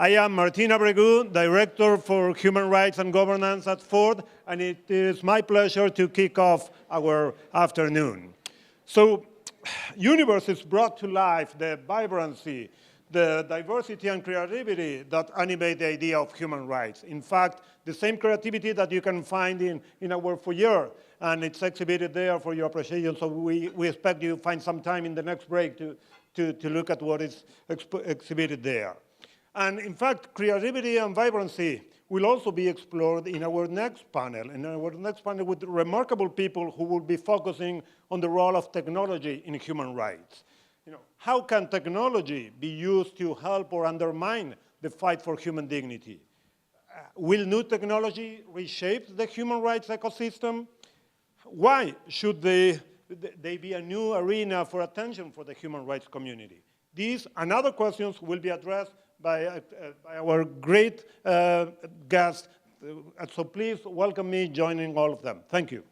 I am Martin Abregu, Director for Human Rights and Governance at Ford, and it is my pleasure to kick off our afternoon. So, Universe is brought to life the vibrancy, the diversity and creativity that animate the idea of human rights. In fact, the same creativity that you can find in our foyer, and it's exhibited there for your appreciation, so we expect you to find some time in the next break to look at what is exhibited there. And in fact, creativity and vibrancy will also be explored in our next panel, with remarkable people who will be focusing on the role of technology in human rights. How can technology be used to help or undermine the fight for human dignity? Will new technology reshape the human rights ecosystem? Why should they be a new arena for attention for the human rights community? These and other questions will be addressed by our great guests. So please welcome me joining all of them. Thank you.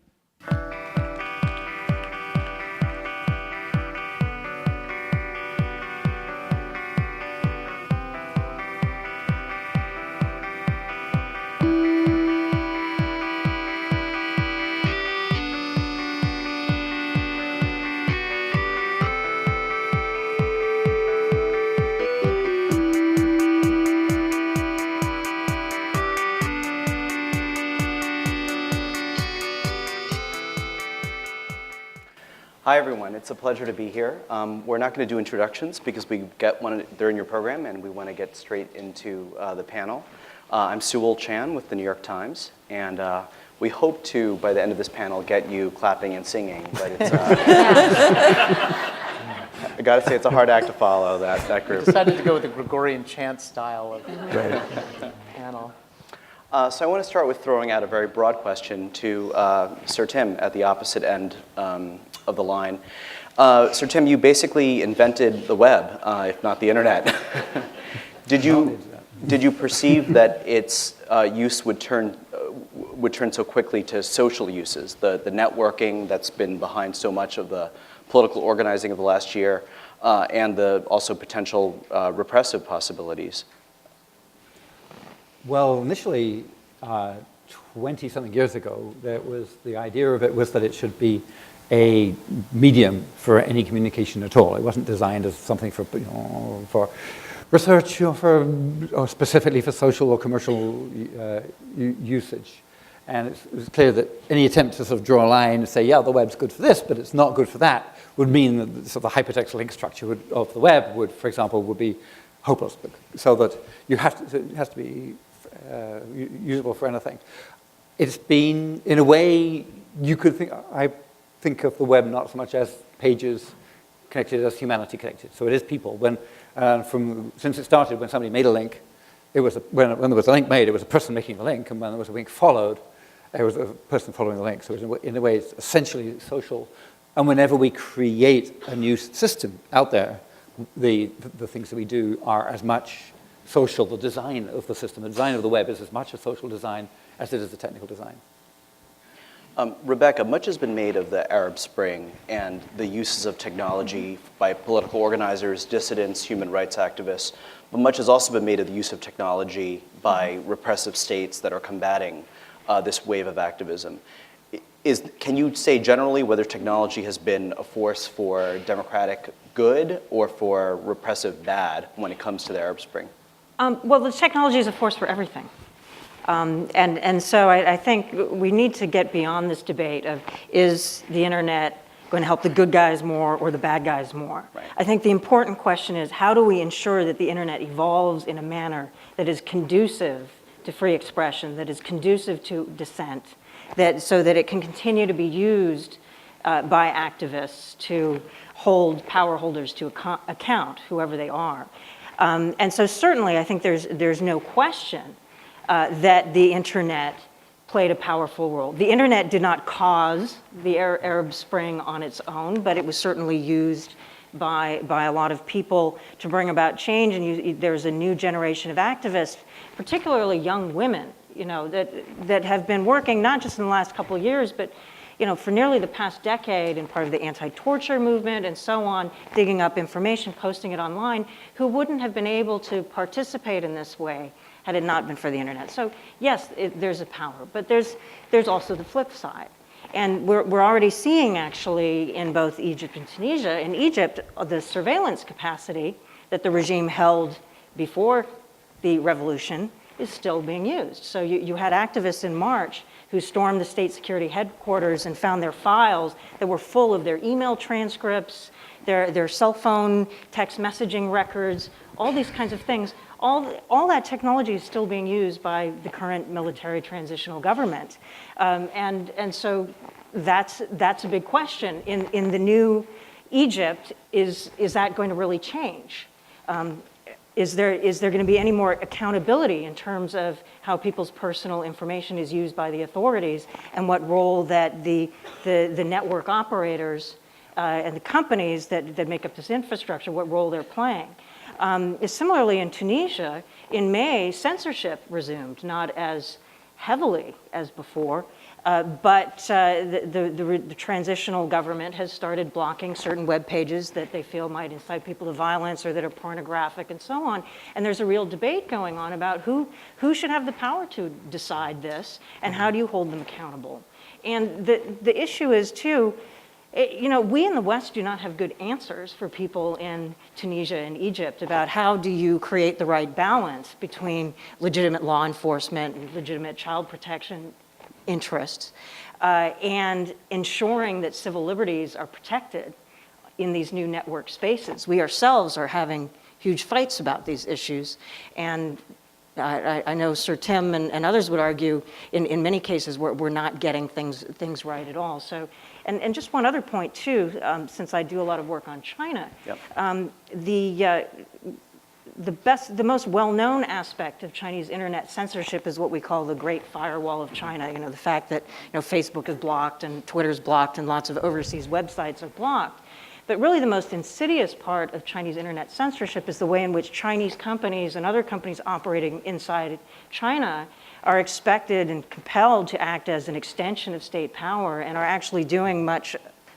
Hi, everyone. It's a pleasure to be here. We're not going to do introductions because we get one during your program, and we want to get straight into the panel. I'm Sewell Chan with the New York Times, and we hope to, by the end of this panel, get you clapping and singing. But it's, I got to say, it's a hard act to follow, that group. We decided to go with the Gregorian chant style of panel. So I want to start with throwing out a very broad question to Sir Tim at the opposite end of the line. Sir Tim, you basically invented the web, if not the internet. Did you perceive that its use would turn so quickly to social uses, the networking that's been behind so much of the political organizing of the last year, and the also potential repressive possibilities? Well, initially, 20-something years ago, the idea of it was that it should be a medium for any communication at all. It wasn't designed as something for research or specifically for social or commercial usage. And it was clear that any attempt to sort of draw a line and say, yeah, the web's good for this, but it's not good for that, would mean that the sort of hypertext link structure of the web would, for example, would be hopeless. So that it has to be usable for anything. It's been, in a way, you could think, I think of the web not so much as pages connected as humanity connected. So it is people. Since it started, when somebody made a link, it was when there was a link made, it was a person making the link, and when there was a link followed, it was a person following the link. So in a way, it's essentially social. And whenever we create a new system out there, the things that we do are as much social. The design of the system, the design of the web is as much a social design as it is a technical design. Rebecca, much has been made of the Arab Spring and the uses of technology by political organizers, dissidents, human rights activists, but much has also been made of the use of technology by repressive states that are combating this wave of activism. Can you say generally whether technology has been a force for democratic good or for repressive bad when it comes to the Arab Spring? Well, the technology is a force for everything. And so I think we need to get beyond this debate of, is the internet going to help the good guys more or the bad guys more? Right. I think the important question is, how do we ensure that the internet evolves in a manner that is conducive to free expression, that is conducive to dissent, so that it can continue to be used by activists to hold power holders to account, whoever they are. And so certainly I think there's no question that the internet played a powerful role. The internet did not cause the Arab Spring on its own, but it was certainly used by a lot of people to bring about change. And there's a new generation of activists, particularly young women, that have been working not just in the last couple of years, but for nearly the past decade and part of the anti-torture movement and so on, digging up information, posting it online, who wouldn't have been able to participate in this way had it not been for the internet. So yes, there's a power, but there's also the flip side. And we're already seeing, actually, in both Egypt and Tunisia. In Egypt, the surveillance capacity that the regime held before the revolution is still being used. So you had activists in March who stormed the state security headquarters and found their files that were full of their email transcripts, their cell phone text messaging records, all these kinds of things. All that technology is still being used by the current military transitional government. And so that's a big question. In the new Egypt, is that going to really change? Is there going to be any more accountability in terms of how people's personal information is used by the authorities, and what role that the network operators and the companies that make up this infrastructure, what role they're playing? Similarly, in Tunisia, in May, censorship resumed, not as heavily as before, but the transitional government has started blocking certain web pages that they feel might incite people to violence or that are pornographic and so on. And there's a real debate going on about who should have the power to decide this, and how do you hold them accountable? And the issue is, too, we in the West do not have good answers for people in Tunisia and Egypt about how do you create the right balance between legitimate law enforcement and legitimate child protection interests and ensuring that civil liberties are protected in these new network spaces. We ourselves are having huge fights about these issues, and I know Sir Tim and others would argue in many cases we're not getting things right at all. So, and just one other point too, since I do a lot of work on China, Yep. The most well-known aspect of Chinese internet censorship is what we call the Great Firewall of China. The fact that Facebook is blocked and Twitter's blocked and lots of overseas websites are blocked. But really the most insidious part of Chinese internet censorship is the way in which Chinese companies and other companies operating inside China are expected and compelled to act as an extension of state power, and are actually doing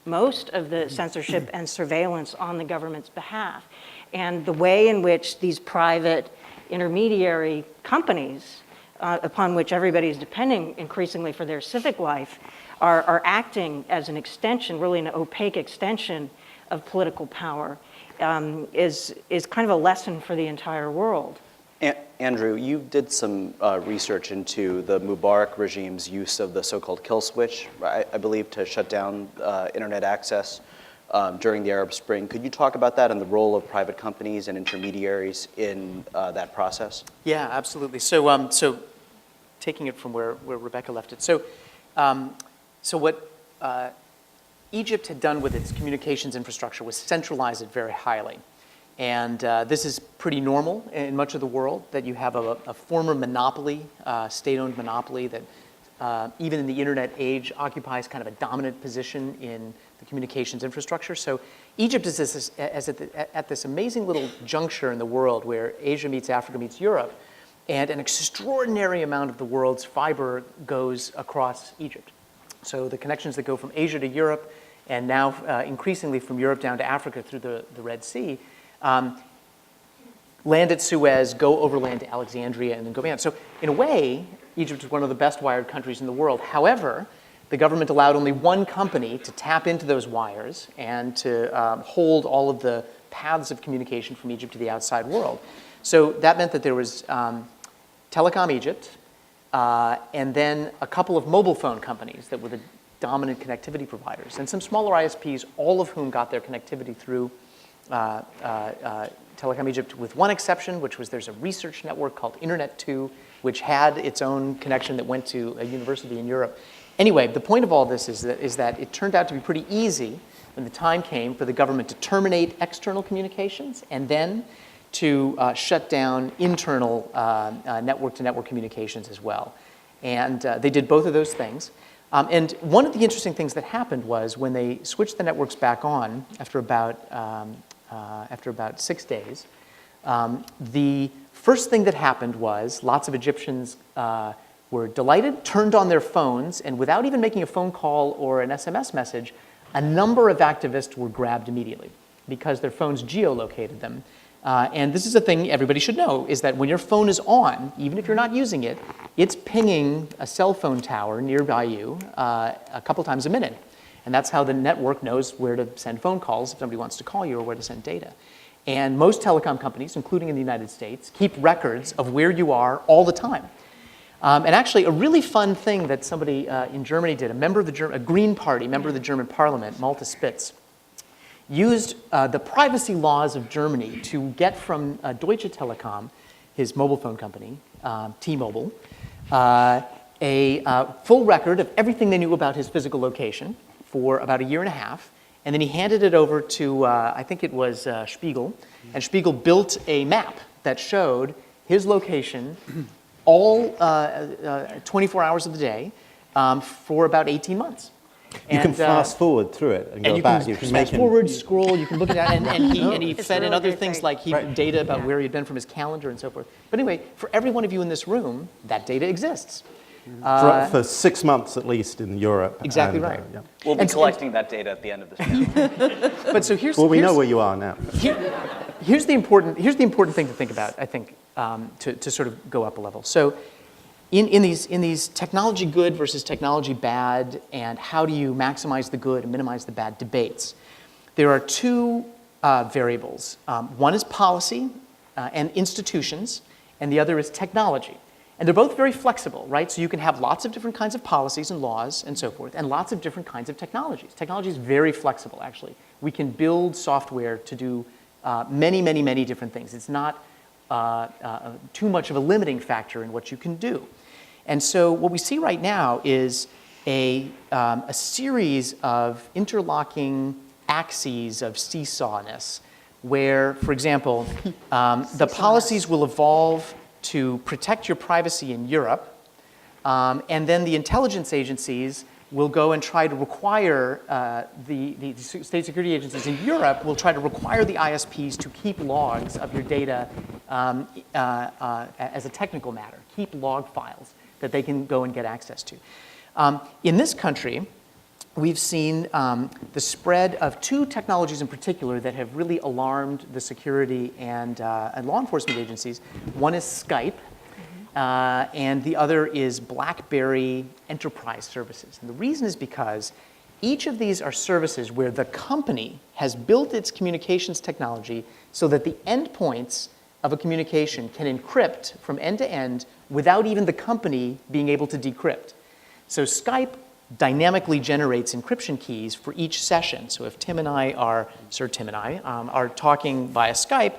most of the censorship and surveillance on the government's behalf. And the way in which these private intermediary companies, upon which everybody is depending increasingly for their civic life, are acting as an extension, really an opaque extension of political power, is kind of a lesson for the entire world. Andrew, you did some research into the Mubarak regime's use of the so-called kill switch, I believe, to shut down internet access during the Arab Spring. Could you talk about that and the role of private companies and intermediaries in that process? Yeah, absolutely. So taking it from where Rebecca left it. So what Egypt had done with its communications infrastructure was centralize it very highly. And this is pretty normal in much of the world, that you have a former monopoly, state-owned monopoly that even in the internet age occupies kind of a dominant position in the communications infrastructure. So Egypt is at this amazing little juncture in the world where Asia meets Africa meets Europe, and an extraordinary amount of the world's fiber goes across Egypt. So the connections that go from Asia to Europe, and now increasingly from Europe down to Africa through the Red Sea, land at Suez, go overland to Alexandria, and then go beyond. So in a way, Egypt is one of the best wired countries in the world. However, the government allowed only one company to tap into those wires and to hold all of the paths of communication from Egypt to the outside world. So that meant that there was Telecom Egypt, and then a couple of mobile phone companies that were the dominant connectivity providers, and some smaller ISPs, all of whom got their connectivity through Telecom Egypt, with one exception, which was there's a research network called Internet2, which had its own connection that went to a university in Europe. Anyway, the point of all this is that it turned out to be pretty easy when the time came for the government to terminate external communications and then to shut down internal network-to-network communications as well. And they did both of those things. And one of the interesting things that happened was when they switched the networks back on after about 6 days, the first thing that happened was lots of Egyptians were delighted, turned on their phones, and without even making a phone call or an SMS message, a number of activists were grabbed immediately because their phones geolocated them. And this is a thing everybody should know, is that when your phone is on, even if you're not using it, it's pinging a cell phone tower nearby you a couple times a minute. And that's how the network knows where to send phone calls if somebody wants to call you or where to send data. And most telecom companies, including in the United States, keep records of where you are all the time. And actually, a really fun thing that somebody in Germany did, a Green Party member of the German parliament, Malte Spitz, used the privacy laws of Germany to get from Deutsche Telekom, his mobile phone company, T-Mobile, a full record of everything they knew about his physical location for about a year and a half. And then he handed it over to, I think it was Spiegel, and Spiegel built a map that showed his location all 24 hours of the day for about 18 months. You can fast forward through it and go back. You can fast forward, scroll, you can look at that, and he It's fed in really other great things thing. like data about where he'd been from his calendar and so forth. But anyway, for every one of you in this room, that data exists. For 6 months at least in Europe. Exactly and, right. yeah. We'll be collecting that data at the end of this panel. But so here's Well, we know here's- where you are now. Here's the important thing to think about, I think, to sort of go up a level. So in these technology good versus technology bad, and how do you maximize the good and minimize the bad debates, there are two variables. One is policy and institutions, and the other is technology. And they're both very flexible, right? So you can have lots of different kinds of policies and laws and so forth, and lots of different kinds of technologies. Technology is very flexible, actually. We can build software to do many, many, many different things. It's not too much of a limiting factor in what you can do. And so what we see right now is a series of interlocking axes of seesawness, where, for example, the policies will evolve to protect your privacy in Europe, and then the intelligence agencies will go and try to require, the state security agencies in Europe will try to require the ISPs to keep logs of your data as a technical matter, keep log files that they can go and get access to. In this country, we've seen the spread of two technologies in particular that have really alarmed the security and law enforcement agencies. One is Skype, and the other is BlackBerry Enterprise Services. And the reason is because each of these are services where the company has built its communications technology so that the endpoints of a communication can encrypt from end to end without even the company being able to decrypt. So Skype dynamically generates encryption keys for each session. So if Tim and I are, Sir Tim and I, are talking via Skype,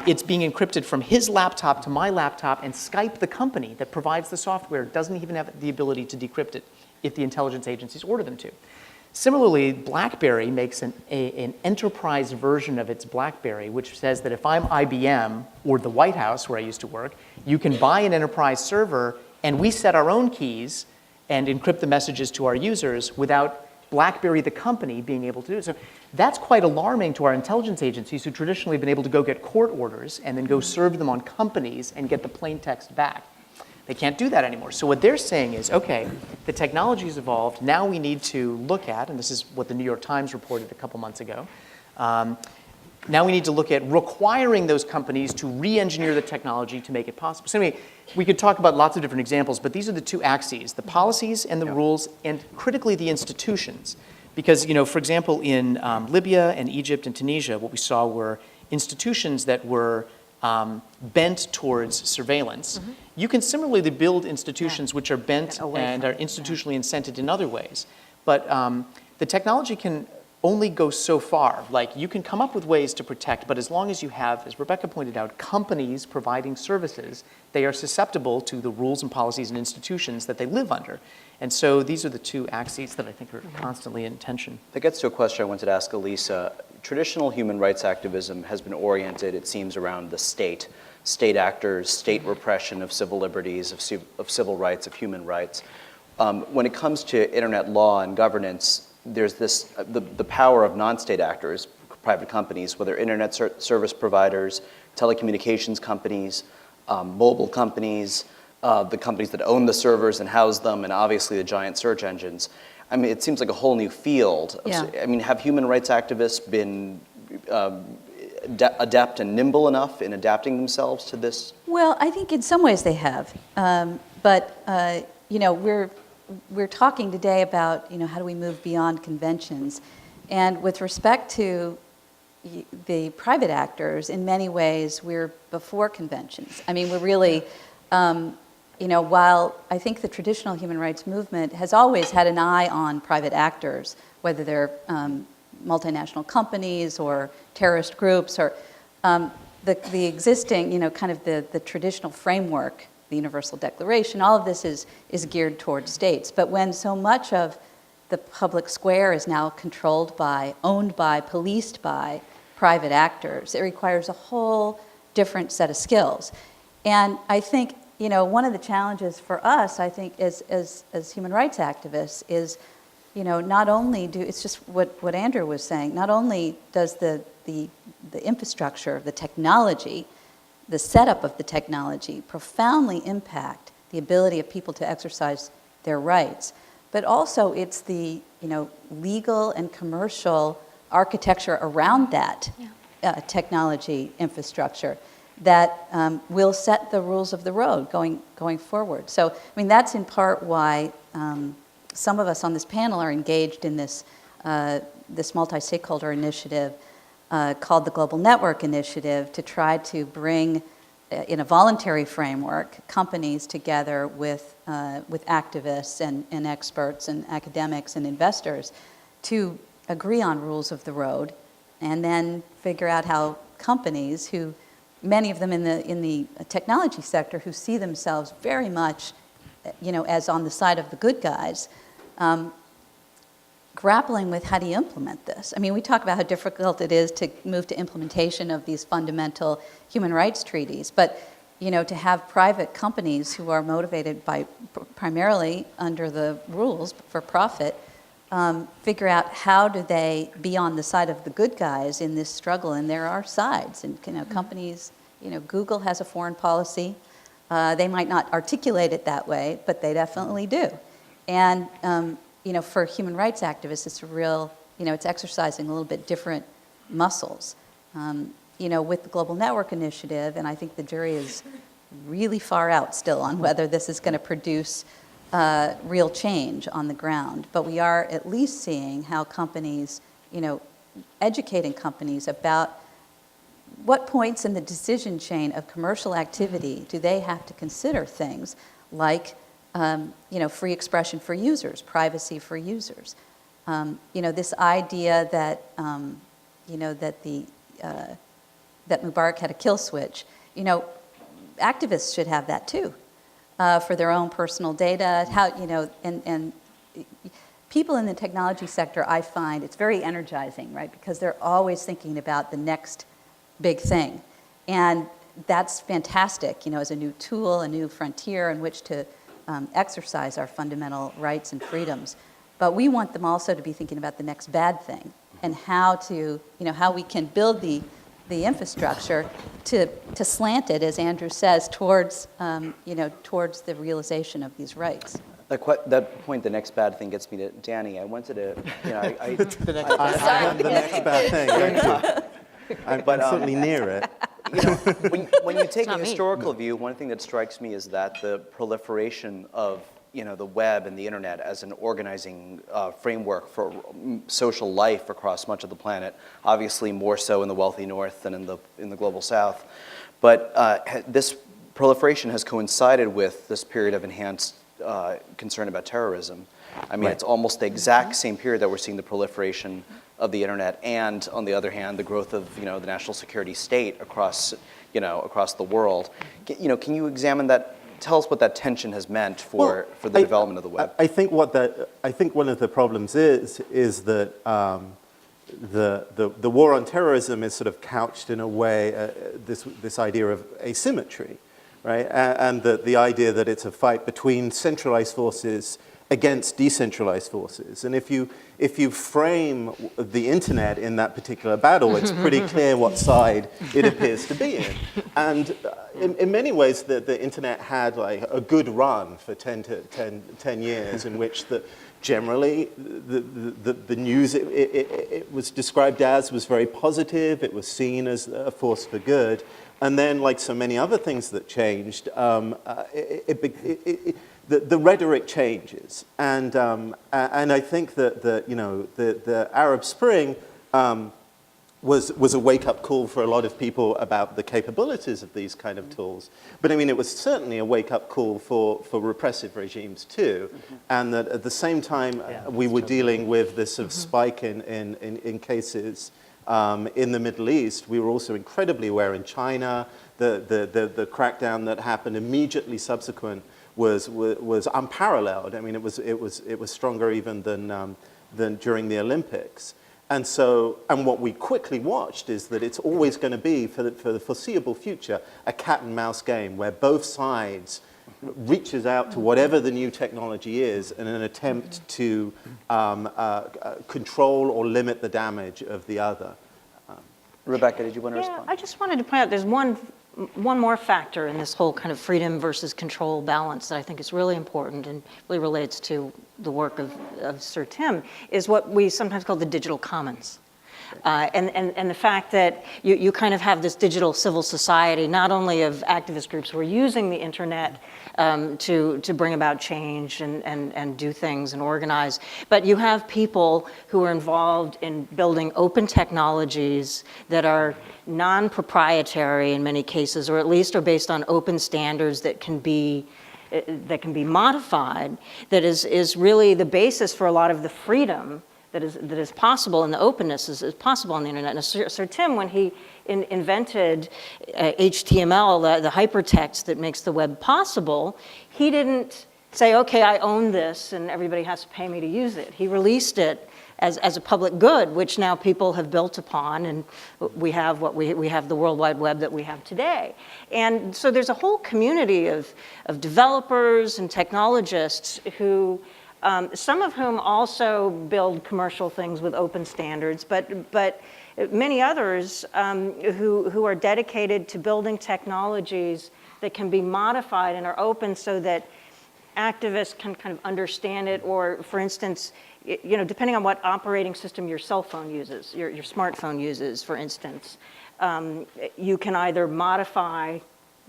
it's being encrypted from his laptop to my laptop, and Skype, the company that provides the software, doesn't even have the ability to decrypt it if the intelligence agencies order them to. Similarly, BlackBerry makes an enterprise version of its BlackBerry, which says that if I'm IBM or the White House, where I used to work, you can buy an enterprise server, and we set our own keys and encrypt the messages to our users without BlackBerry, the company, being able to do it. So that's quite alarming to our intelligence agencies, who traditionally have been able to go get court orders and then go serve them on companies and get the plain text back. They can't do that anymore. So what they're saying is, okay, the technology's evolved. Now we need to look at, and this is what the New York Times reported a couple months ago, now we need to look at requiring those companies to re-engineer the technology to make it possible. So anyway, we could talk about lots of different examples, but these are the two axes, the policies and the rules, and critically the institutions. Because, you know, for example, in Libya and Egypt and Tunisia, what we saw were institutions that were bent towards surveillance. Mm-hmm. You can similarly build institutions which are bent and are institutionally incented in other ways. But the technology can only go so far. Like, you can come up with ways to protect, but as long as you have, as Rebecca pointed out, companies providing services, they are susceptible to the rules and policies and institutions that they live under. And so these are the two axes that I think are constantly in tension. That gets to a question I wanted to ask Elisa. Traditional human rights activism has been oriented, it seems, around the state actors, state repression of civil liberties, of civil rights, of human rights. When it comes to internet law and governance, there's this, the power of non-state actors, private companies, whether internet service providers, telecommunications companies, mobile companies, the companies that own the servers and house them, and obviously the giant search engines. I mean, it seems like a whole new field. Yeah. I mean, have human rights activists been adept and nimble enough in adapting themselves to this? Well, I think in some ways they have. But you know, we're talking today about, you know, how do we move beyond conventions? And with respect to the private actors, in many ways, we're before conventions. I mean, we're really, you know, while I think the traditional human rights movement has always had an eye on private actors, whether they're multinational companies or terrorist groups, or the existing, you know, kind of the traditional framework, the Universal Declaration, all of this is geared towards states. But when so much of the public square is now controlled by, owned by, policed by private actors, it requires a whole different set of skills. And I think, you know, one of the challenges for us, I think, as human rights activists is, you know, not only it's just what Andrew was saying, not only does the infrastructure, the technology, the setup of the technology profoundly impact the ability of people to exercise their rights, but also it's the, you know, legal and commercial architecture around that technology infrastructure that will set the rules of the road going forward. So, I mean, that's in part why some of us on this panel are engaged in this multi-stakeholder initiative called the Global Network Initiative, to try to bring, in a voluntary framework, companies together with activists and experts and academics and investors to agree on rules of the road, and then figure out how companies who, many of them in the technology sector, who see themselves very much, you know, as on the side of the good guys, grappling with how do you implement this. I mean, we talk about how difficult it is to move to implementation of these fundamental human rights treaties, but, you know, to have private companies who are motivated by primarily under the rules for profit, figure out how do they be on the side of the good guys in this struggle. And there are sides, and, you know, companies, you know, Google has a foreign policy. They might not articulate it that way, but they definitely do. And, you know, for human rights activists, it's a real, you know, it's exercising a little bit different muscles. You know, with the Global Network Initiative, and I think the jury is really far out still on whether this is going to produce real change on the ground. But we are at least seeing how companies, you know, educating companies about what points in the decision chain of commercial activity do they have to consider things like, you know, free expression for users, privacy for users. You know, this idea that, you know, that that Mubarak had a kill switch. You know, activists should have that too, for their own personal data. How, you know, and people in the technology sector, I find it's very energizing, right? Because they're always thinking about the next big thing, and that's fantastic. You know, as a new tool, a new frontier in which to exercise our fundamental rights and freedoms. But we want them also to be thinking about the next bad thing, and how to, you know, how we can build the infrastructure to slant it, as Andrew says, towards, you know, towards the realization of these rights. That point, the next bad thing, gets me to Danny. I wanted to, you know, I am the next bad thing. Thank you. I'm certainly near it. You know, when you take a historical view, one thing that strikes me is that the proliferation of, you know, the web and the internet as an organizing framework for social life across much of the planet, obviously more so in the wealthy North than in the global South, but this proliferation has coincided with this period of enhanced concern about terrorism. I mean, it's almost the exact same period that we're seeing the proliferation of the internet, and on the other hand, the growth of, you know, the national security state across, you know, across the world. You know, can you examine that? Tell us what that tension has meant for the development of the web. I think one of the problems is that the war on terrorism is sort of couched in a way, this idea of asymmetry, right? And the idea that it's a fight between centralized forces against decentralized forces. And if you frame the internet in that particular battle, it's pretty clear what side it appears to be in. And in many ways, the internet had like a good run for 10 years in which generally the news it was described as was very positive. It was seen as a force for good. And then, like so many other things that changed, the rhetoric changes, and I think that the Arab Spring was a wake-up call for a lot of people about the capabilities of these kind of tools. But I mean, it was certainly a wake-up call for repressive regimes too, and that at the same time we were dealing with this sort of spike in cases in the Middle East. We were also incredibly aware in China the crackdown that happened immediately subsequent was unparalleled. I mean, it was stronger even than during the Olympics. And so, and what we quickly watched is that it's always going to be, for the foreseeable future, a cat and mouse game where both sides reaches out to whatever the new technology is in an attempt to control or limit the damage of the other. Rebecca, did you want to respond? I just wanted to point out there's one more factor in this whole kind of freedom versus control balance that I think is really important and really relates to the work of Sir Tim, is what we sometimes call the digital commons. And the fact that you kind of have this digital civil society, not only of activist groups who are using the internet to bring about change and do things and organize, but you have people who are involved in building open technologies that are non-proprietary in many cases, or at least are based on open standards that can be modified, that is really the basis for a lot of the freedom that is possible, and the openness is possible on the internet. And Sir Tim, when he invented HTML, the hypertext that makes the web possible, he didn't say, okay, I own this and everybody has to pay me to use it. He released it as a public good, which now people have built upon, and we have the World Wide Web that we have today. And so there's a whole community of developers and technologists who, some of whom also build commercial things with open standards, but many others who are dedicated to building technologies that can be modified and are open so that activists can kind of understand it, or, for instance, depending on what operating system your cell phone uses, your smartphone uses, for instance, you can either modify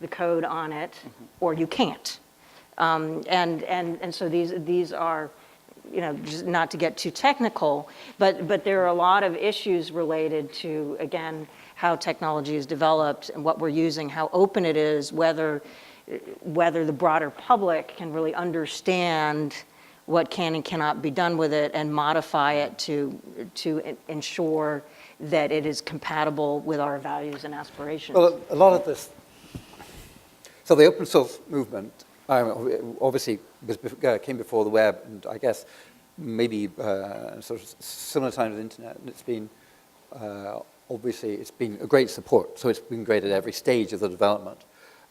the code on it or you can't. And so these are, just not to get too technical, but there are a lot of issues related to, again, how technology is developed and what we're using, how open it is, whether the broader public can really understand what can and cannot be done with it and modify it to ensure that it is compatible with our values and aspirations. Well, a lot of this, so the open source movement, obviously came before the web, and I guess maybe sort of similar time to the internet, and it's been, obviously, it's been a great support, so it's been great at every stage of the development.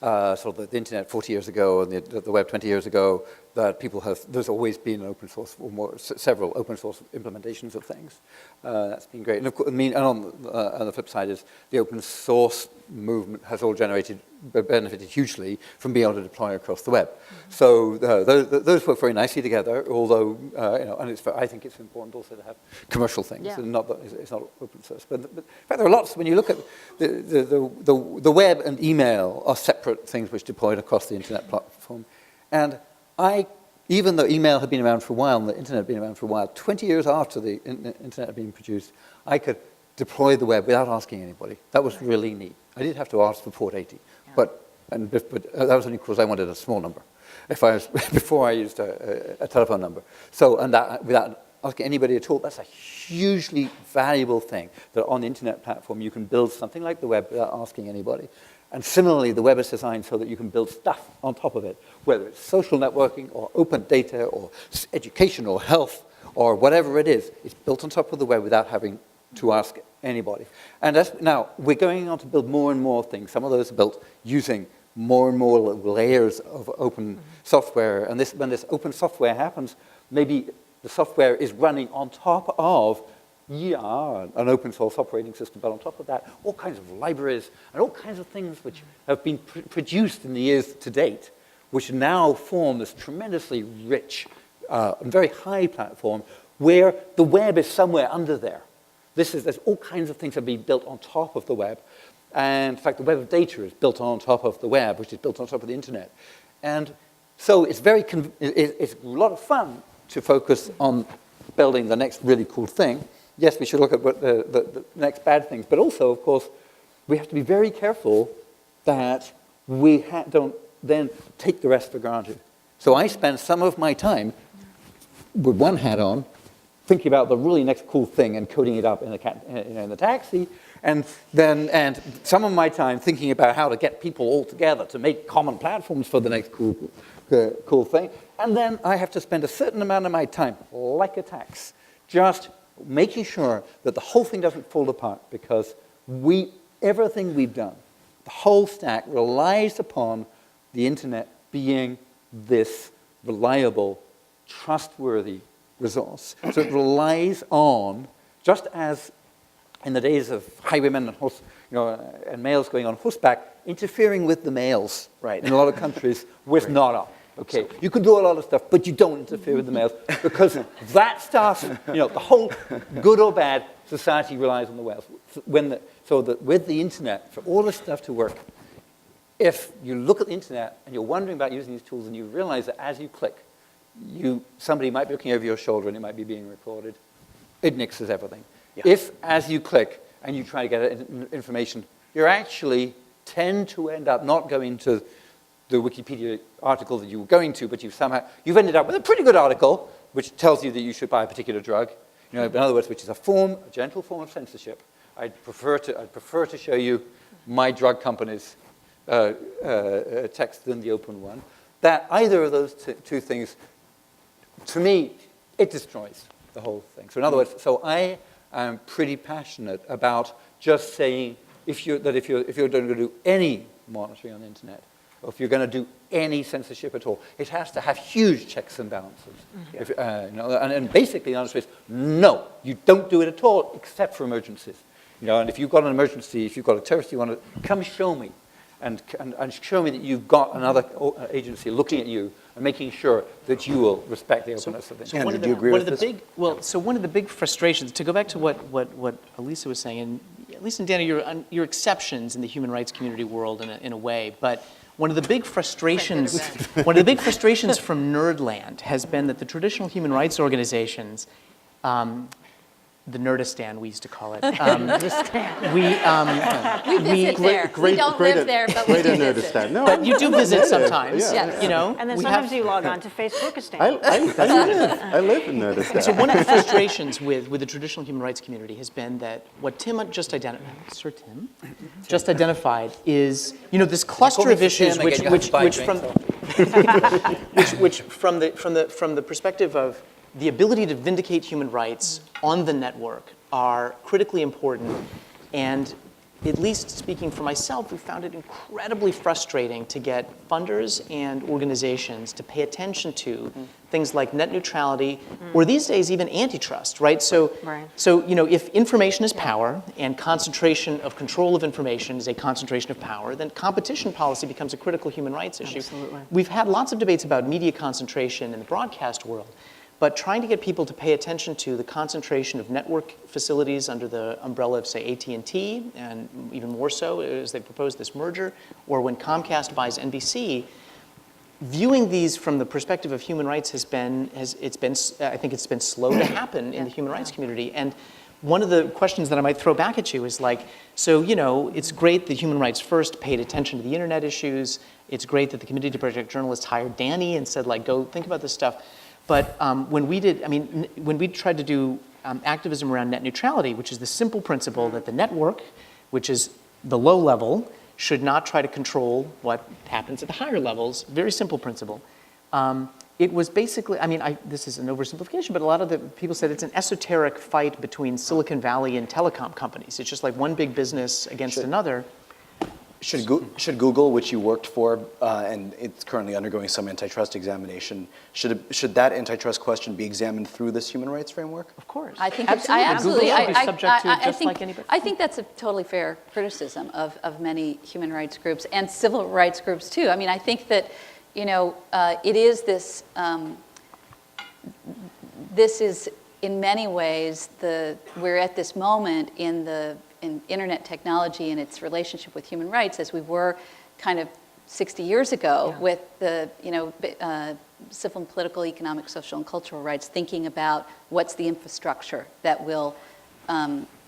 So the internet 40 years ago and the web 20 years ago, that people have, there's always been an open source, or several open source implementations of things. That's been great. And of course, and on the flip side is the open source movement has all benefited hugely from being able to deploy across the web. So those work very nicely together, although, and I think it's important also to have commercial things, and it's not open source. But in fact, there are lots, when you look at the web and email are separate things which deployed across the internet platform. And even though email had been around for a while and the internet had been around for a while, 20 years after the internet had been produced, I could deploy the web without asking anybody. That was really neat. I did have to ask for port 80, but that was only because I wanted a small number. Before I used a telephone number. So, and that without asking anybody at all, that's a hugely valuable thing, that on the internet platform you can build something like the web without asking anybody. And similarly, the web is designed so that you can build stuff on top of it, whether it's social networking or open data or education or health or whatever it is. It's built on top of the web without having to ask anybody. And now, we're going on to build more and more things. Some of those are built using more and more layers of open software. And when this open software happens, maybe the software is running on top of ER, an open source operating system, but on top of that, all kinds of libraries and all kinds of things which have been produced in the years to date, which now form this tremendously rich and very high platform where the web is somewhere under there. There's all kinds of things that have been built on top of the web. And in fact, the web of data is built on top of the web, which is built on top of the internet. And so it's it's a lot of fun to focus on building the next really cool thing. Yes, we should look at what the next bad things, but also, of course, we have to be very careful that we don't then take the rest for granted. So I spend some of my time with one hat on, thinking about the really next cool thing and coding it up in the taxi, and some of my time thinking about how to get people all together to make common platforms for the next cool thing. And then I have to spend a certain amount of my time, like a tax, just making sure that the whole thing doesn't fall apart, because everything we've done, the whole stack relies upon the internet being this reliable, trustworthy resource. So it relies on, just as in the days of highwaymen and males going on horseback, interfering with the males in a lot of countries was not up. Okay, you can do a lot of stuff, but you don't interfere with the males, because that starts, the whole good or bad society relies on the whales. So that with the internet, for all this stuff to work, if you look at the internet and you're wondering about using these tools and you realize that as you click, somebody might be looking over your shoulder and it might be being recorded, it nixes everything. Yeah. If, as you click and you try to get information, you actually tend to end up not going to the Wikipedia article that you were going to, but you've ended up with a pretty good article which tells you that you should buy a particular drug. In other words, which is a gentle form of censorship. I'd prefer to show you my drug company's text than the open one. That either of those two things, to me, it destroys the whole thing. So in other words, I am pretty passionate about just saying if you're going to do any monitoring on the internet, or if you're going to do any censorship at all, it has to have huge checks and balances. And basically the answer is no, you don't do it at all except for emergencies. And if you've got an emergency, if you've got a terrorist, you want to come show me. And show me that you've got another agency looking at you and making sure that you will respect the openness of the internet. So do you agree with this? So one of the big frustrations, to go back to what Elisa was saying, and Elisa and Danny, you're exceptions in the human rights community world in a way, but one of the big frustrations from Nerdland has been that the traditional human rights organizations, the Nerdistan, we used to call it. We visit there. We don't live there, but we do visit. No, but you do visit sometimes. Yes. And then sometimes you log on to Facebookistan. I live in Nerdistan. So one of the frustrations with the traditional human rights community has been that what Tim just identified, Sir Tim, just identified is, this cluster of issues which from the perspective of the ability to vindicate human rights on the network are critically important. And at least speaking for myself, we found it incredibly frustrating to get funders and organizations to pay attention to things like net neutrality, or these days even antitrust, right? So if information is power and concentration of control of information is a concentration of power, then competition policy becomes a critical human rights issue. Absolutely. We've had lots of debates about media concentration in the broadcast world. But trying to get people to pay attention to the concentration of network facilities under the umbrella of, say, AT&T, and even more so as they propose this merger, or when Comcast buys NBC, viewing these from the perspective of human rights I think it's been slow to happen in the human rights community. And one of the questions that I might throw back at you is like, it's great that Human Rights First paid attention to the internet issues. It's great that the Committee to Protect Journalists hired Danny and said, go think about this stuff. But when we tried to do activism around net neutrality, which is the simple principle that the network, which is the low level, should not try to control what happens at the higher levels, very simple principle. It was basically, this is an oversimplification, but a lot of the people said it's an esoteric fight between Silicon Valley and telecom companies. It's just like one big business against another. Should Google, which you worked for, and it's currently undergoing some antitrust examination, should that antitrust question be examined through this human rights framework? Of course. I think absolutely. I absolutely. Google should be subject to just like anybody. I think that's a totally fair criticism of many human rights groups and civil rights groups too. I mean, I think that, it is this. This is in many ways we're at this moment in internet technology and its relationship with human rights as we were kind of 60 years ago with the civil and political, economic, social, and cultural rights, thinking about what's the infrastructure that will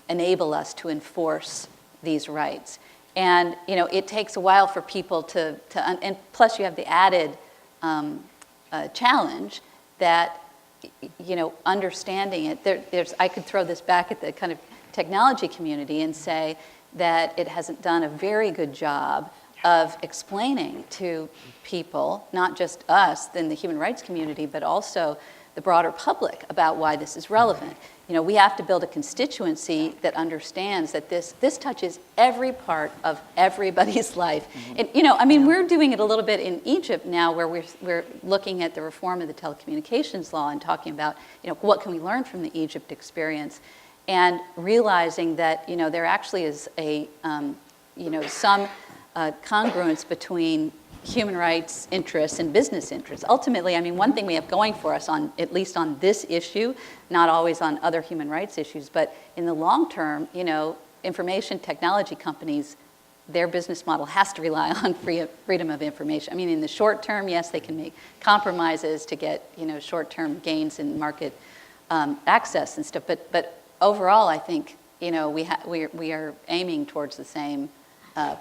enable us to enforce these rights. And it takes a while for people and plus you have the added challenge that understanding it. I could throw this back at the kind of technology community and say that it hasn't done a very good job of explaining to people, not just us in the human rights community, but also the broader public about why this is relevant. We have to build a constituency that understands that this touches every part of everybody's life. And we're doing it a little bit in Egypt now, where we're looking at the reform of the telecommunications law and talking about what can we learn from the Egypt experience, and realizing that there actually is some congruence between human rights interests and business interests. Ultimately, one thing we have going for us, at least on this issue, not always on other human rights issues, but in the long term, information technology companies, their business model has to rely on freedom of information. In the short term, yes, they can make compromises to get short-term gains in market access and stuff, but overall, I think we are aiming towards the same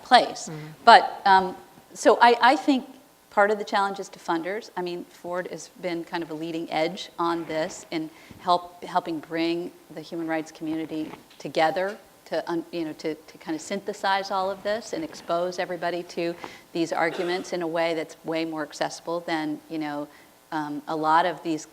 place. But so I think part of the challenge is to funders. Ford has been kind of a leading edge on this in helping bring the human rights community together to kind of synthesize all of this and expose everybody to these arguments in a way that's way more accessible than a lot of these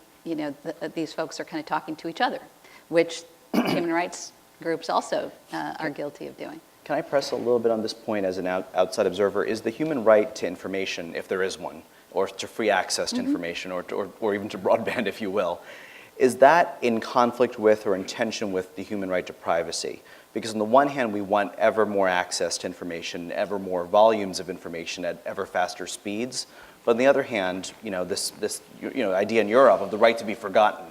these folks are kind of talking to each other, which human rights groups also are guilty of doing. Can I press a little bit on this point as an outside observer? Is the human right to information, if there is one, or to free access to information, or even to broadband, if you will, is that in conflict with or in tension with the human right to privacy? Because on the one hand, we want ever more access to information, ever more volumes of information at ever faster speeds. But on the other hand, this idea in Europe of the right to be forgotten,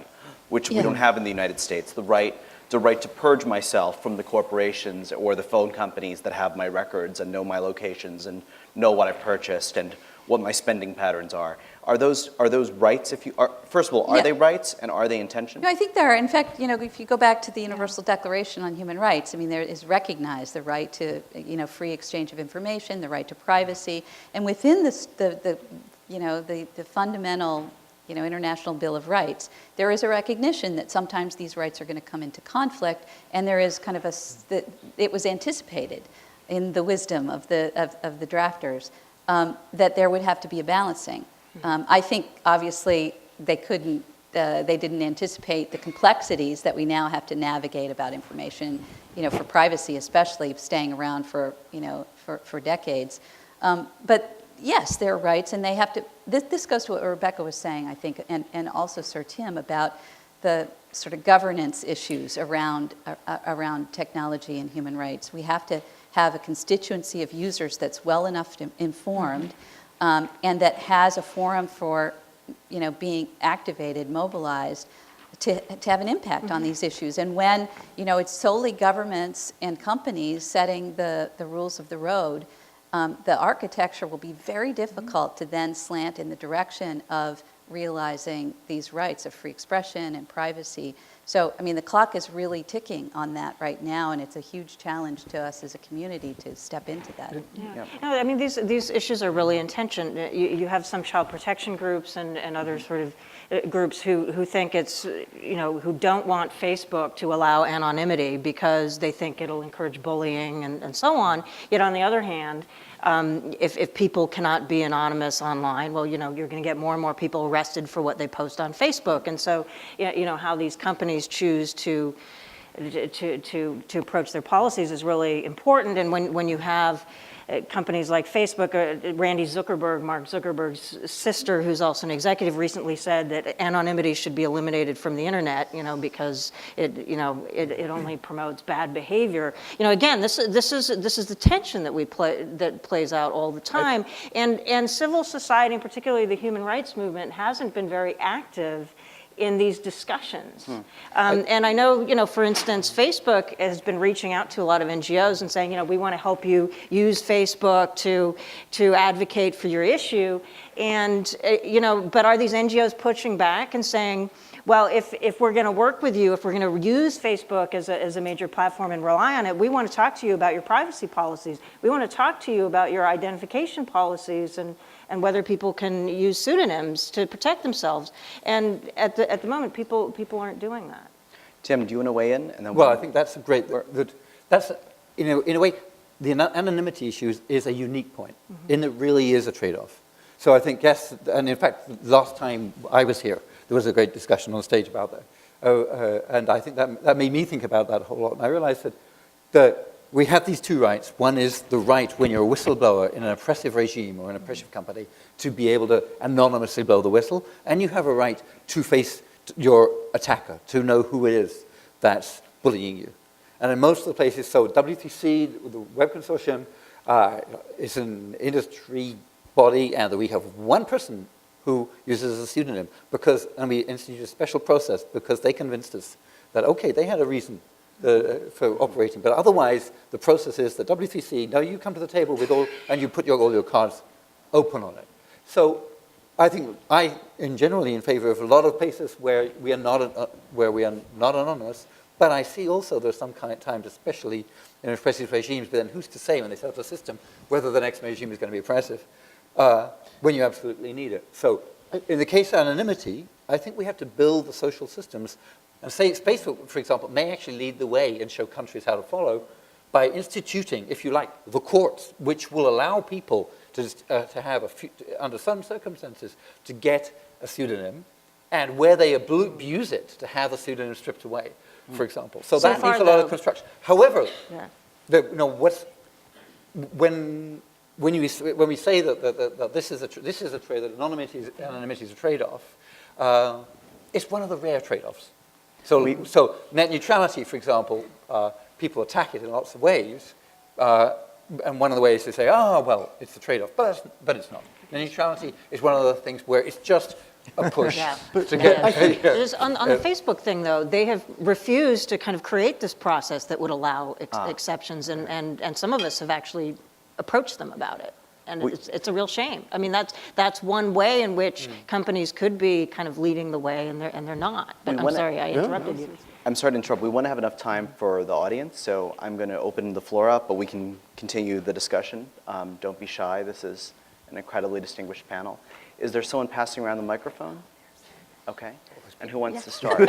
which we don't have in the United States, the right to purge myself from the corporations or the phone companies that have my records and know my locations and know what I purchased and what my spending patterns are. Are those rights? First of all, are they rights, and are they in tension? No, I think there are. In fact, if you go back to the Universal Declaration on Human Rights, there is recognized the right to free exchange of information, the right to privacy, and within this, the fundamental International Bill of Rights, there is a recognition that sometimes these rights are going to come into conflict, and there is kind of it was anticipated in the wisdom of the drafters that there would have to be a balancing. I think obviously they didn't anticipate the complexities that we now have to navigate about information, for privacy especially, staying around for decades. But yes, there are rights, and they have to. This goes to what Rebecca was saying, I think, and also Sir Tim, about the sort of governance issues around technology and human rights. We have to have a constituency of users that's well enough informed, and that has a forum for, being activated, mobilized, to have an impact on these issues. And when, it's solely governments and companies setting the rules of the road, the architecture will be very difficult to then slant in the direction of realizing these rights of free expression and privacy. So, the clock is really ticking on that right now, and it's a huge challenge to us as a community to step into that. Yeah. No, these issues are really in tension. You have some child protection groups and other sort of groups who think it's, who don't want Facebook to allow anonymity because they think it'll encourage bullying and so on. Yet on the other hand, if people cannot be anonymous online, well, you're going to get more and more people arrested for what they post on Facebook. And so, how these companies choose to approach their policies is really important. And when you have companies like Facebook, Randy Zuckerberg, Mark Zuckerberg's sister, who's also an executive, recently said that anonymity should be eliminated from the internet, because it only promotes bad behavior. Again, this is the tension that plays out all the time, and civil society, and particularly the human rights movement, hasn't been very active in these discussions. And I know, for instance, Facebook has been reaching out to a lot of NGOs and saying, we want to help you use Facebook to advocate for your issue. And, but are these NGOs pushing back and saying, well, if we're going to work with you, if we're going to use Facebook as a major platform and rely on it, we want to talk to you about your privacy policies. We want to talk to you about your identification policies and whether people can use pseudonyms to protect themselves. And at the moment, people aren't doing that. Tim, do you want to weigh in? And then Well, I think that's a great, that's, in a way, the anonymity issue is a unique point, in that it really is a trade-off. So I think, yes, and in fact, last time I was here, there was a great discussion on stage about that. And I think that made me think about that a whole lot. And I realized that we have these two rights. One is the right, when you're a whistleblower in an oppressive regime or an oppressive company, to be able to anonymously blow the whistle. And you have a right to face your attacker, to know who it is that's bullying you. And in most of the places, so W3C, the Web Consortium, is an industry body, and we have one person who uses a pseudonym and we instituted a special process because they convinced us that, okay, they had a reason for operating, but otherwise the process is that W3C, no, you come to the table with and you put all your cards open on it. So I think I am generally in favor of a lot of places where we are not anonymous, but I see also there's some kind of times, especially in oppressive regimes, but then who's to say when they set up the system whether the next regime is going to be oppressive when you absolutely need it. So in the case of anonymity, I think we have to build the social systems. And say Facebook, for example, may actually lead the way and show countries how to follow by instituting, if you like, the courts, which will allow people to have, under some circumstances, to get a pseudonym, and where they abuse it, to have the pseudonym stripped away, for example. So that needs a lot of construction. However, when we say that this is a trade, that anonymity is a trade-off, it's one of the rare trade-offs. So net neutrality, for example, people attack it in lots of ways, and one of the ways they say, well, it's a trade-off, but it's not. Net neutrality is one of the things where it's just a push to get. On the Facebook thing, though, they have refused to kind of create this process that would allow exceptions, and some of us have actually approached them about it. And it's a real shame. I mean, that's one way in which companies could be kind of leading the way, and they're not. But I'm sorry, I interrupted you. I'm sorry to interrupt. We want to have enough time for the audience, so I'm going to open the floor up, but we can continue the discussion. Don't be shy. This is an incredibly distinguished panel. Is there someone passing around the microphone? Okay. And who wants to start?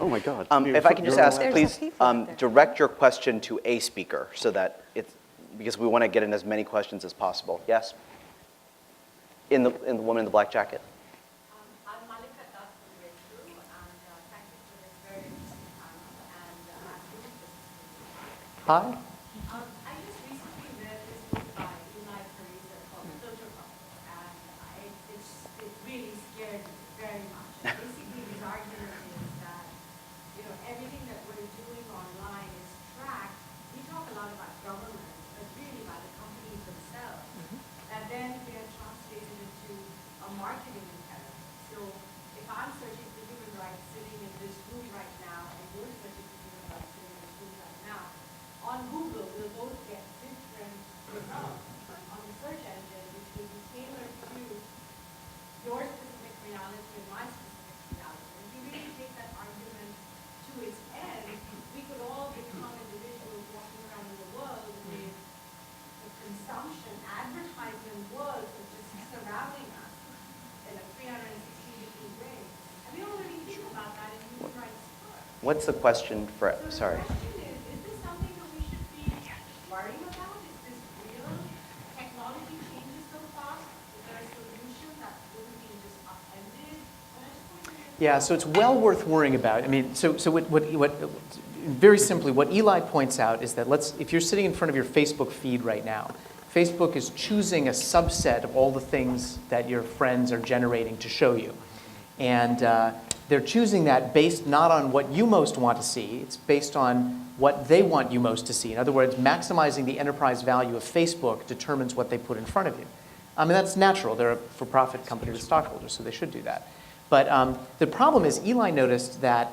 Oh my God. If I can just ask, please direct your question to a speaker so that it's, because we want to get in as many questions as possible. Yes? In the woman in the black jacket. I'm Malika Das from Breakthrough, and thank you for this very interesting panel. And I'm doing this. Hi. I just recently read this book by Eli Pariser called Filter Bubble, and it really scared me very much. Basically, his argument is that everything that we're doing online is tracked. We talk a lot about government, but really by the companies themselves. And then they are translated into a marketing imperative. So if I'm searching for human rights sitting in this room right now, and you're searching for human rights sitting in this room right now, on Google, we'll both get different results on the search engine, which will be tailored to your specific reality and my specific reality. And if you really take that argument to its end, we could all become individuals walking around in the world with the consumption, advertisement world of just surrounding us in a 360-degree way. And we don't really think about that in human rights first. What's the question for, sorry. The question is this something that we should be worrying about? Is this real? Technology changes so fast. Is there a solution that wouldn't be just upended? And I just want to Yeah, so it's well worth worrying about. I mean, so what very simply, what Eli points out is that if you're sitting in front of your Facebook feed right now, Facebook is choosing a subset of all the things that your friends are generating to show you. And they're choosing that based not on what you most want to see, it's based on what they want you most to see. In other words, maximizing the enterprise value of Facebook determines what they put in front of you. I mean, that's natural. They're a for-profit company with stockholders, so they should do that. But the problem is Eli noticed that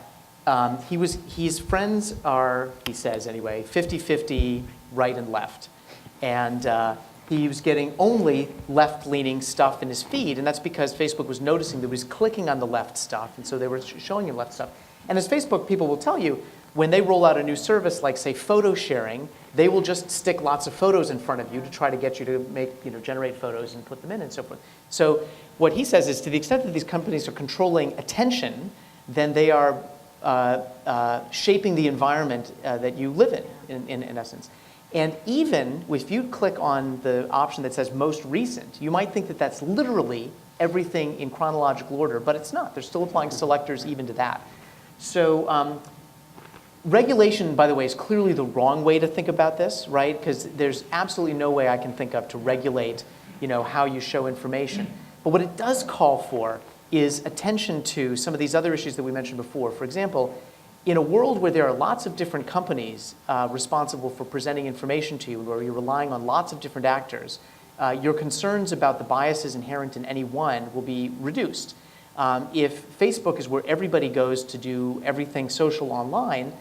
his friends are, he says anyway, 50-50 right and left. And he was getting only left-leaning stuff in his feed, and that's because Facebook was noticing that he was clicking on the left stuff, and so they were showing him left stuff. And as Facebook people will tell you, when they roll out a new service like, say, photo sharing, they will just stick lots of photos in front of you to try to get you to make, generate photos and put them in and so forth. So what he says is, to the extent that these companies are controlling attention, then they are shaping the environment that you live in essence. And even if you click on the option that says most recent, you might think that that's literally everything in chronological order, but it's not. They're still applying selectors even to that. So regulation, by the way, is clearly the wrong way to think about this, right? Because there's absolutely no way I can think of to regulate, how you show information. But what it does call for is attention to some of these other issues that we mentioned before. For example, in a world where there are lots of different companies responsible for presenting information to you, where you're relying on lots of different actors, your concerns about the biases inherent in any one will be reduced. If Facebook is where everybody goes to do everything social online,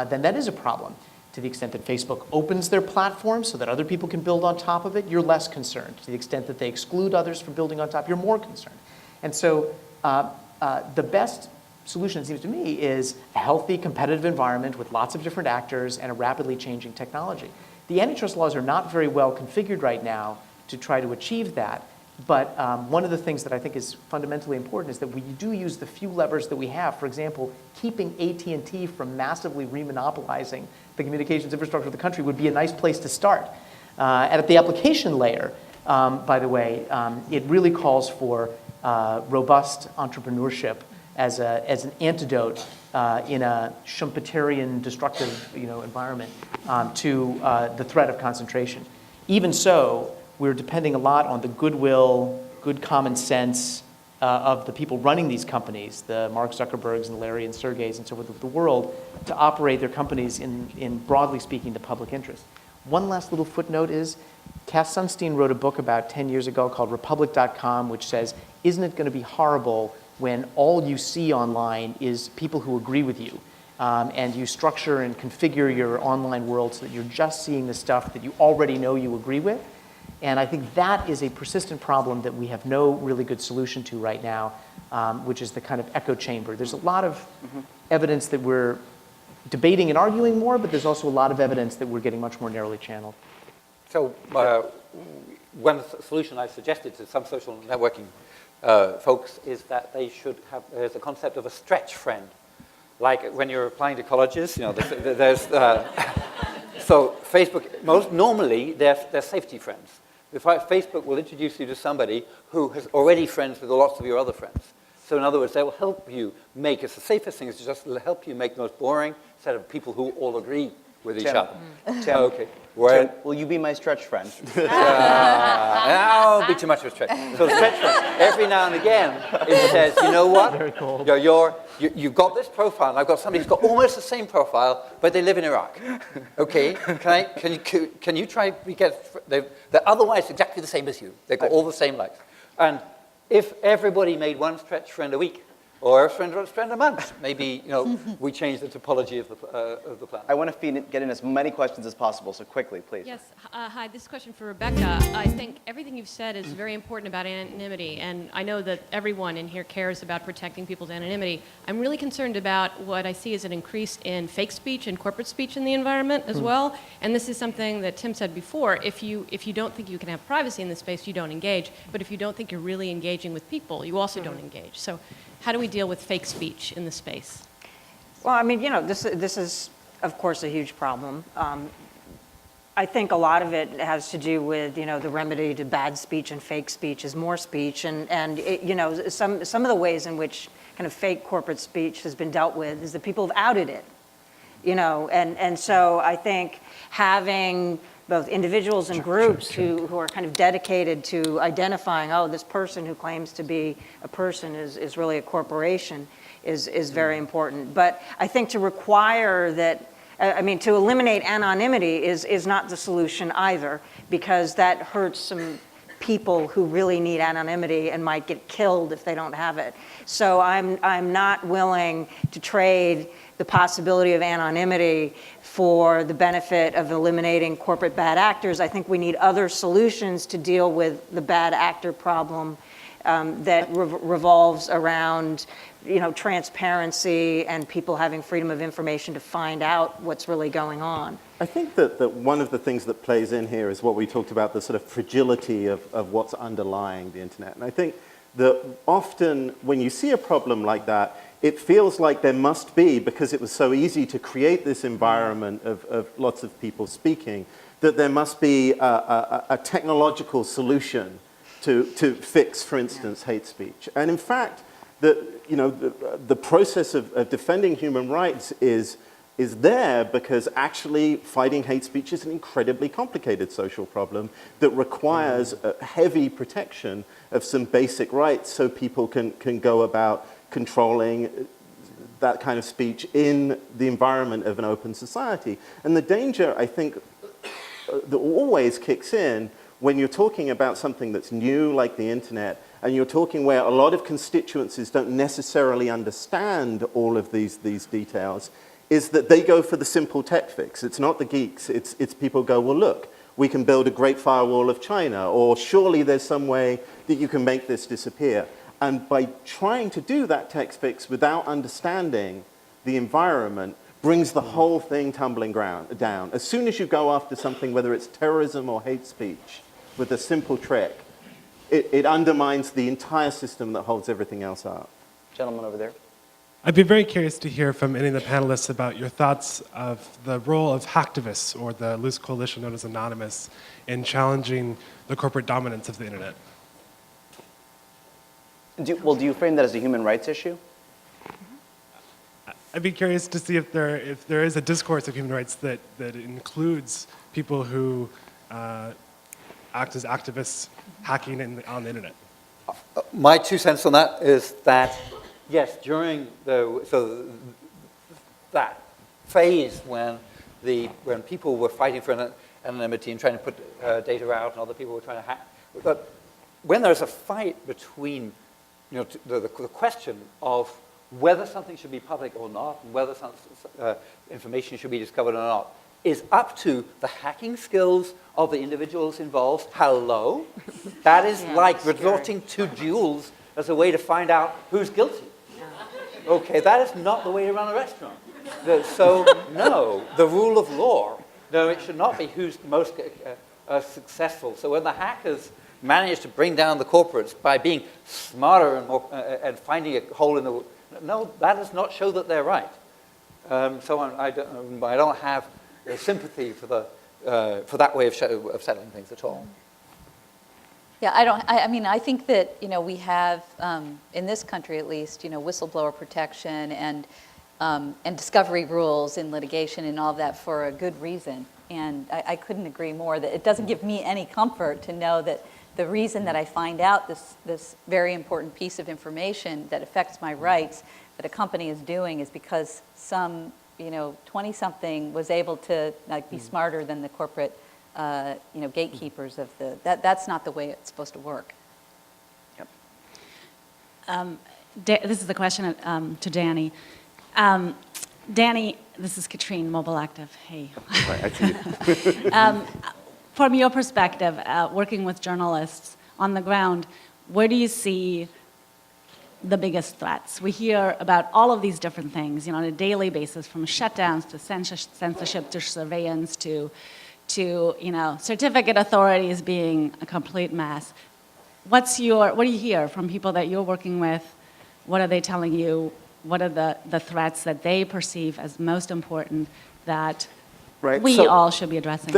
then that is a problem. To the extent that Facebook opens their platform so that other people can build on top of it, you're less concerned. To the extent that they exclude others from building on top, you're more concerned. And so the best solution, it seems to me, is a healthy, competitive environment with lots of different actors and a rapidly changing technology. The antitrust laws are not very well configured right now to try to achieve that. But one of the things that I think is fundamentally important is that we do use the few levers that we have. For example, keeping AT&T from massively remonopolizing the communications infrastructure of the country would be a nice place to start. And at the application layer, by the way, it really calls for robust entrepreneurship as an antidote in a Schumpeterian destructive environment to the threat of concentration. Even so, we're depending a lot on the goodwill, good common sense of the people running these companies, the Mark Zuckerbergs and Larry and Sergeys and so forth of the world, to operate their companies in broadly speaking, the public interest. One last little footnote is, Cass Sunstein wrote a book about 10 years ago called Republic.com, which says, isn't it going to be horrible when all you see online is people who agree with you? And you structure and configure your online world so that you're just seeing the stuff that you already know you agree with. And I think that is a persistent problem that we have no really good solution to right now, which is the kind of echo chamber. There's a lot of evidence that we're debating and arguing more, but there's also a lot of evidence that we're getting much more narrowly channeled. So one solution I suggested to some social networking folks is that they should have, there's a concept of a stretch friend. Like when you're applying to colleges, there's so Facebook, normally they're safety friends. Facebook will introduce you to somebody who has already friends with lots of your other friends. So in other words, they will help you make, it's the safest thing is to just help you make the most boring set of people who all agree with each other. Tim, okay. Tim, will you be my stretch friend? That'll be too much of a stretch. So stretch friend, every now and again, it says, you know what? Very cool. You've got this profile, and I've got somebody who's got almost the same profile, but they live in Iraq. Okay, can you try to get, they're otherwise exactly the same as you. They've got all the same likes. And if everybody made one stretch friend a week, or a friend a month, maybe we change the topology of the planet. I want to get in as many questions as possible, so quickly, please. Yes. Hi, this is a question for Rebecca. I think everything you've said is very important about anonymity, and I know that everyone in here cares about protecting people's anonymity. I'm really concerned about what I see as an increase in fake speech and corporate speech in the environment as well, and this is something that Tim said before. If you don't think you can have privacy in this space, you don't engage, but if you don't think you're really engaging with people, you also don't engage. So how do we deal with fake speech in the space? Well, I mean, this is, of course, a huge problem. I think a lot of it has to do with, the remedy to bad speech and fake speech is more speech. And it, some of the ways in which kind of fake corporate speech has been dealt with is that people have outed it, and so I think having both individuals and groups who are kind of dedicated to identifying, oh, this person who claims to be a person is really a corporation is very important. But I think to require that, I mean, to eliminate anonymity is not the solution either, because that hurts some people who really need anonymity and might get killed if they don't have it. So I'm not willing to trade the possibility of anonymity for the benefit of eliminating corporate bad actors. I think we need other solutions to deal with the bad actor problem that revolves around, you know, transparency and people having freedom of information to find out what's really going on. I think that one of the things that plays in here is what we talked about, the sort of fragility of what's underlying the internet. And I think that often when you see a problem like that, it feels like there must be, because it was so easy to create this environment of lots of people speaking, that there must be a technological solution to fix, for instance, hate speech. And in fact, the process of defending human rights is there because actually fighting hate speech is an incredibly complicated social problem that requires a heavy protection of some basic rights so people can go about controlling that kind of speech in the environment of an open society. And the danger, I think, that always kicks in when you're talking about something that's new, like the internet, and you're talking where a lot of constituencies don't necessarily understand all of these details, is that they go for the simple tech fix. It's not the geeks. It's people go, well, look, we can build a great firewall of China, or surely there's some way that you can make this disappear. And by trying to do that tech fix without understanding the environment brings the whole thing tumbling down. As soon as you go after something, whether it's terrorism or hate speech, with a simple trick, it undermines the entire system that holds everything else up. Gentleman over there. I'd be very curious to hear from any of the panelists about your thoughts of the role of hacktivists, or the loose coalition known as Anonymous, in challenging the corporate dominance of the internet. Do you frame that as a human rights issue? I'd be curious to see if there is a discourse of human rights that includes people who act as activists hacking on the internet. My 2 cents on that is that, yes, during that phase when people were fighting for anonymity and trying to put data out, and other people were trying to hack, but when there's a fight between, you know, the question of whether something should be public or not, and whether some information should be discovered or not, is up to the hacking skills of the individuals involved. Hello? That is like resorting to duels as a way to find out who's guilty. Yeah. Okay, that is not the way to run a restaurant. So, no, the rule of law, no, it should not be who's most successful. So when the hackers manage to bring down the corporates by being smarter and more, and finding a hole in the... No, that does not show that they're right. So I don't have sympathy for that way of settling things at all. Yeah, I mean, I think that, you know, we have, in this country at least, you know, whistleblower protection and discovery rules in litigation and all of that for a good reason. And I couldn't agree more that it doesn't give me any comfort to know that the reason that I find out this very important piece of information that affects my rights that a company is doing is because some, you know, 20-something was able to like be smarter than the corporate, you know, gatekeepers of the. That's not the way it's supposed to work. Yep. This is a question to Danny. Danny, this is Katrine, Mobile Active. Hey. Right, I see you. From your perspective, working with journalists on the ground, where do you see the biggest threats? We hear about all of these different things, you know, on a daily basis, from shutdowns to censorship to surveillance to you know, certificate authorities being a complete mess. What do you hear from people that you're working with? What are they telling you? What are the threats that they perceive as most important that we all should be addressing?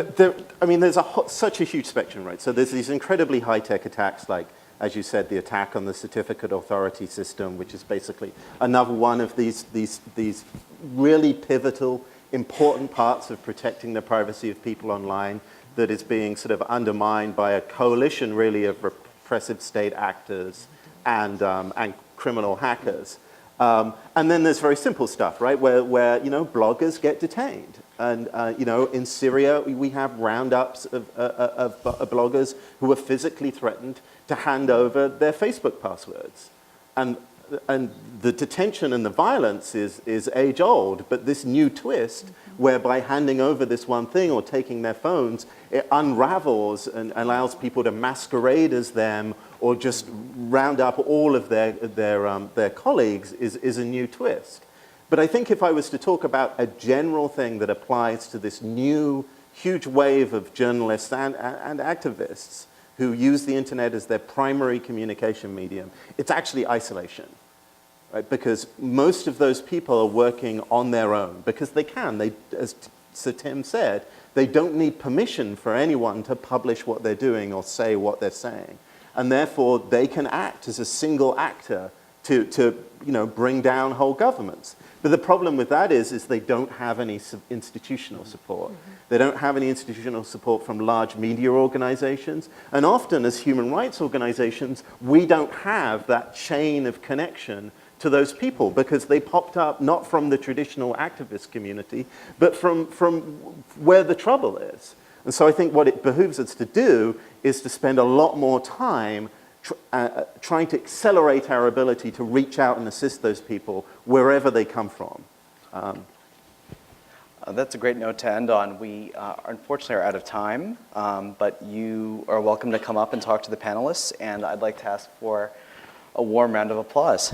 I mean, there's such a huge spectrum, right? So there's these incredibly high-tech attacks, like, as you said, the attack on the certificate authority system, which is basically another one of these really pivotal, important parts of protecting the privacy of people online. that is being sort of undermined by a coalition, really, of repressive state actors and criminal hackers. And then there's very simple stuff, right, where bloggers get detained. And, in Syria, we have roundups of bloggers who are physically threatened to hand over their Facebook passwords. And the detention and the violence is age-old, but this new twist, whereby handing over this one thing or taking their phones, it unravels and allows people to masquerade as them or just round up all of their colleagues is a new twist. But I think if I was to talk about a general thing that applies to this new huge wave of journalists and activists who use the internet as their primary communication medium, it's actually isolation. Right? Because most of those people are working on their own because they can. They, as Sir Tim said, they don't need permission for anyone to publish what they're doing or say what they're saying. And therefore, they can act as a single actor to bring down whole governments. But the problem with that is they don't have any institutional support. They don't have any institutional support from large media organizations. And often, as human rights organizations, we don't have that chain of connection to those people because they popped up not from the traditional activist community, but from where the trouble is. And so I think what it behooves us to do is to spend a lot more time trying to accelerate our ability to reach out and assist those people wherever they come from. That's a great note to end on. We unfortunately are out of time, but you are welcome to come up and talk to the panelists, and I'd like to ask for a warm round of applause.